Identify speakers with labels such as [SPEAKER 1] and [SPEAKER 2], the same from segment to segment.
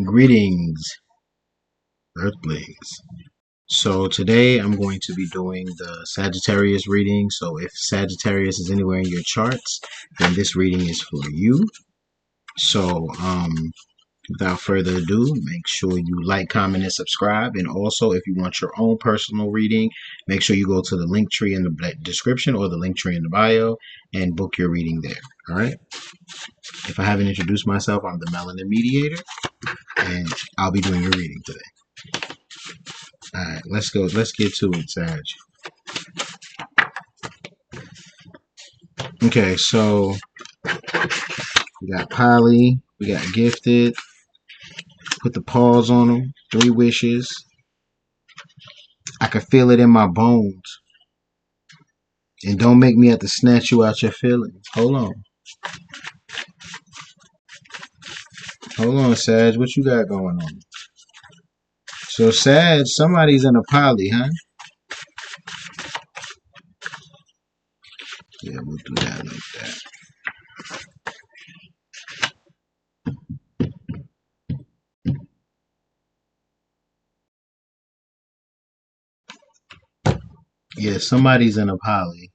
[SPEAKER 1] Greetings, Earthlings. So today I'm going to be doing the Sagittarius reading. So if Sagittarius is anywhere in your charts, then this reading is for you. So without further ado, make sure you like, comment, and subscribe. And also, if you want your own personal reading, make sure you go to the link tree in the description or the link tree in the bio and book your reading there. All right. If I haven't introduced myself, I'm the Melanin Mediator, and I'll be doing your reading today. All right, let's go. Let's get to it, Sag. Okay, so we got Polly, we got Gifted. Put the pause on them. 3 wishes. I can feel it in my bones. And don't make me have to snatch you out your feelings. Hold on. Hold on, Sag. What you got going on? So, Sag, somebody's in a poly, huh? Yeah, we'll do that like that. Yeah, somebody's in a poly.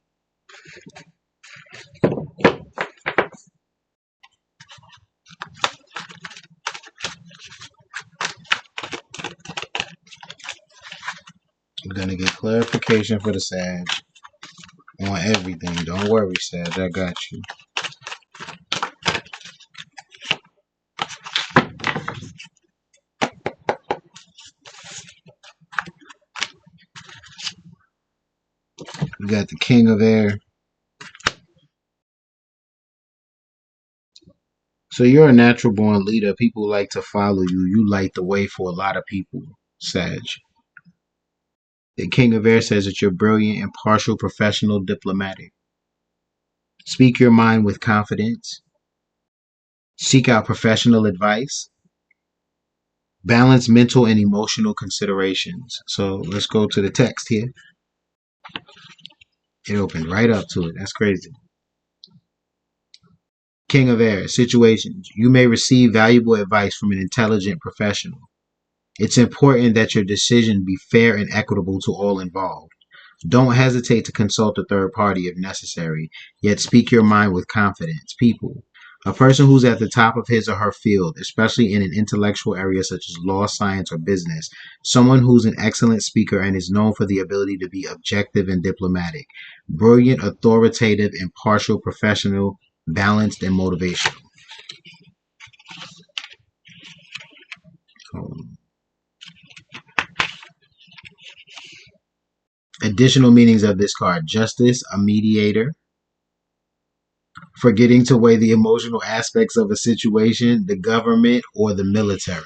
[SPEAKER 1] I'm going to get clarification for the Sag on everything. Don't worry, Sag. I got you. You got the King of Air. So you're a natural born leader. People like to follow you. You light the way for a lot of people, Sag. The King of Air says that you're brilliant, impartial, professional, diplomatic. Speak your mind with confidence. Seek out professional advice. Balance mental and emotional considerations. So let's go to the text here. It opened right up to it. That's crazy. King of Air, situations. You may receive valuable advice from an intelligent professional. It's important that your decision be fair and equitable to all involved. Don't hesitate to consult a third party if necessary, yet speak your mind with confidence. People. A person who's at the top of his or her field, especially in an intellectual area such as law, science, or business. Someone who's an excellent speaker and is known for the ability to be objective and diplomatic. Brilliant, authoritative, impartial, professional, balanced, and motivational. Additional meanings of this card. Justice, a mediator. Forgetting to weigh the emotional aspects of a situation, the government, or the military.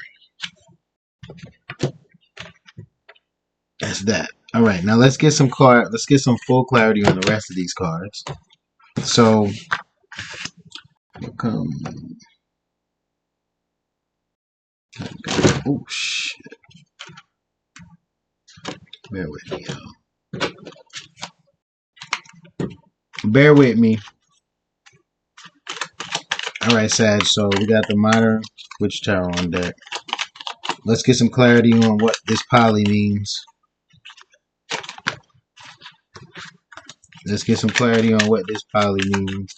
[SPEAKER 1] That's that. All right, now let's get some full clarity on the rest of these cards. So, oh shit! Bear with me, y'all. Bear with me. All right, Sag. So we got the Modern Witch Tarot on deck. Let's get some clarity on what this poly means. Let's get some clarity on what this poly means.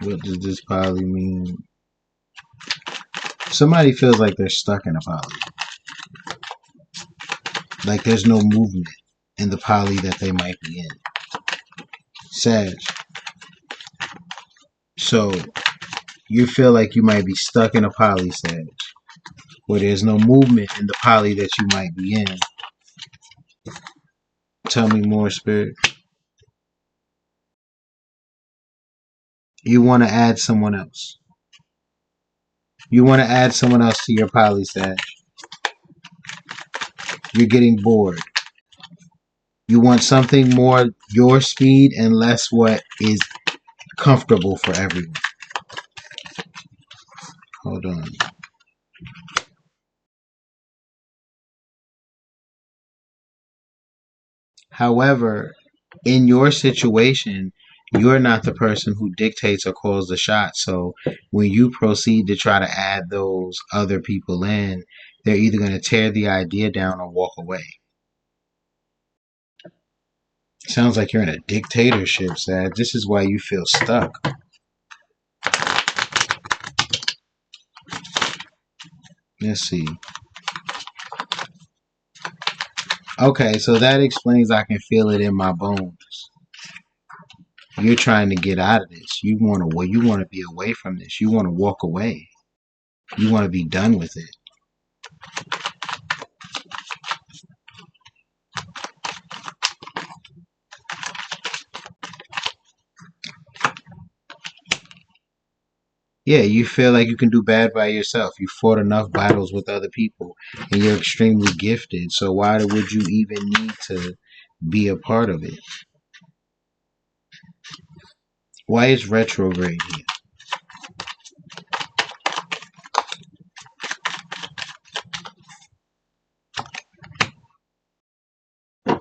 [SPEAKER 1] What does this poly mean? Somebody feels like they're stuck in a poly. Like there's no movement in the poly that they might be in. Sag. So you feel like you might be stuck in a poly, Sag, where there's no movement in the poly that you might be in. Tell me more, Spirit. You want to add someone else. You want to add someone else to your poly, Sag. You're getting bored. You want something more your speed and less what is comfortable for everyone. Hold on. However, in your situation, you're not the person who dictates or calls the shots. So when you proceed to try to add those other people in, they're either going to tear the idea down or walk away. Sounds like you're in a dictatorship, Sad. This is why you feel stuck. Let's see. Okay, so that explains I can feel it in my bones. You're trying to get out of this. You want to be away from this. You want to walk away. You want to be done with it. Yeah, you feel like you can do bad by yourself. You fought enough battles with other people and you're extremely gifted. So why would you even need to be a part of it? Why is retrograde here?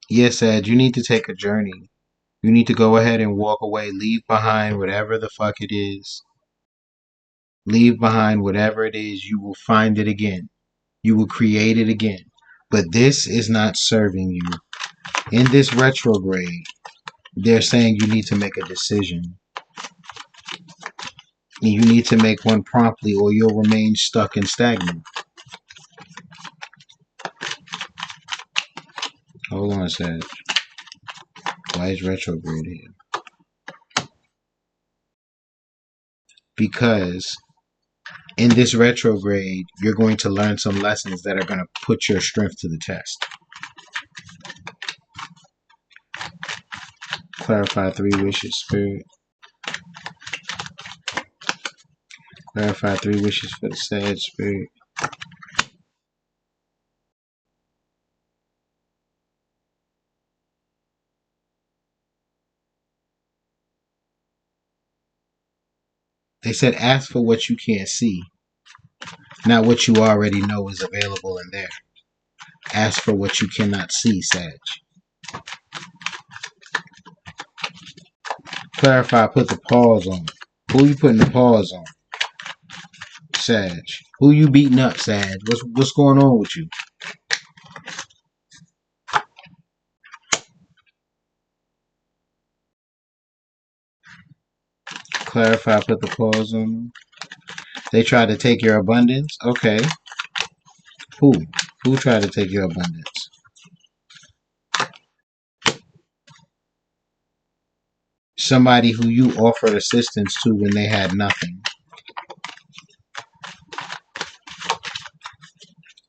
[SPEAKER 1] Yes, Ed, you need to take a journey. You need to go ahead and walk away. Leave behind whatever the fuck it is. Leave behind whatever it is. You will find it again. You will create it again. But this is not serving you. In this retrograde, they're saying you need to make a decision. And you need to make one promptly or you'll remain stuck and stagnant. Hold on a sec. Why is retrograde here? Because in this retrograde, you're going to learn some lessons that are going to put your strength to the test. Clarify 3 wishes, Spirit. Clarify 3 wishes for the Sag, Spirit. They said ask for what you can't see, not what you already know is available in there. Ask for what you cannot see, Sag. Clarify, put the pause on. Who you putting the pause on? Sag. Who you beating up, Sag? What's going on with you? Clarify, put the pause on. They tried to take your abundance? Okay. Who? Who tried to take your abundance? Somebody who you offered assistance to when they had nothing.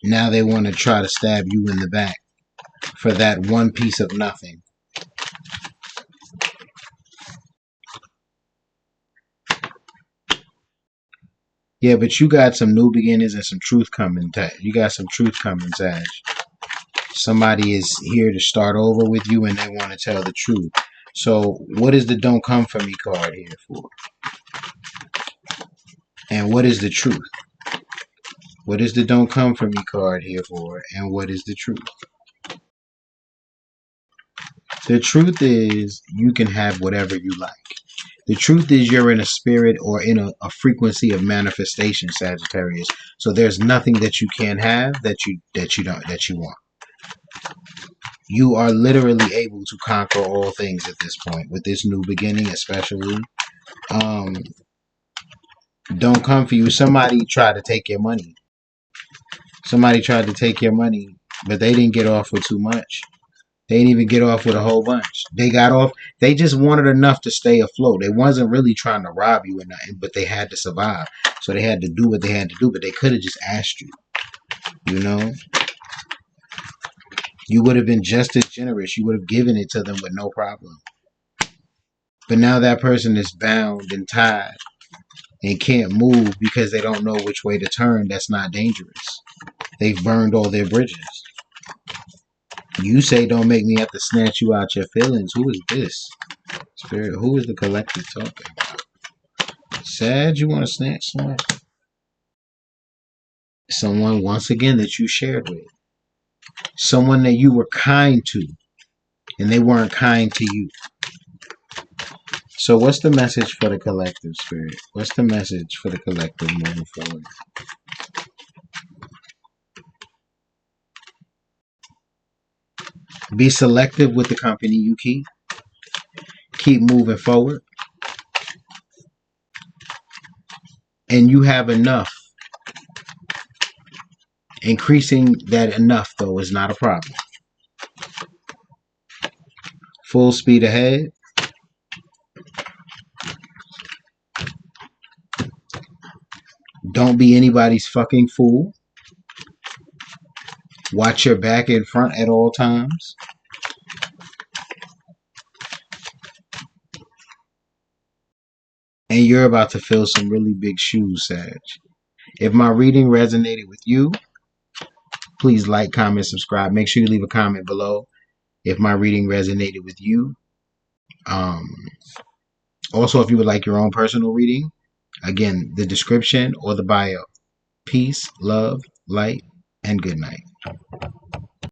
[SPEAKER 1] Now they want to try to stab you in the back for that one piece of nothing. Yeah, but you got some new beginnings and some truth coming. You got some truth coming, Sag. Somebody is here to start over with you and they want to tell the truth. So what is the don't come for me card here for? And what is the truth? What is the don't come for me card here for? And what is the truth? The truth is you can have whatever you like. The truth is you're in a spirit or in a frequency of manifestation, Sagittarius. So there's nothing that you can't have that you want. You are literally able to conquer all things at this point with this new beginning, especially. Don't come for you. Somebody tried to take your money. Somebody tried to take your money, but they didn't get off with too much. They didn't even get off with a whole bunch. They got off. They just wanted enough to stay afloat. They wasn't really trying to rob you or nothing, but they had to survive. So they had to do what they had to do, but they could have just asked you. You know? You would have been just as generous. You would have given it to them with no problem. But now that person is bound and tied and can't move because they don't know which way to turn. That's not dangerous. They've burned all their bridges. You say don't make me have to snatch you out your feelings. Who is this? Spirit, who is the collective talking about? Sad, you want to snatch someone? Someone, once again, that you shared with. Someone that you were kind to and they weren't kind to you. So what's the message for the collective, Spirit? What's the message for the collective moving forward? Be selective with the company you keep. Keep moving forward. And you have enough. Increasing that enough, though, is not a problem. Full speed ahead. Don't be anybody's fucking fool. Watch your back and front at all times. And you're about to fill some really big shoes, Sag. If my reading resonated with you, please like, comment, subscribe. Make sure you leave a comment below if my reading resonated with you. Also, if you would like your own personal reading, again, the description or the bio. Peace, love, light, and good night.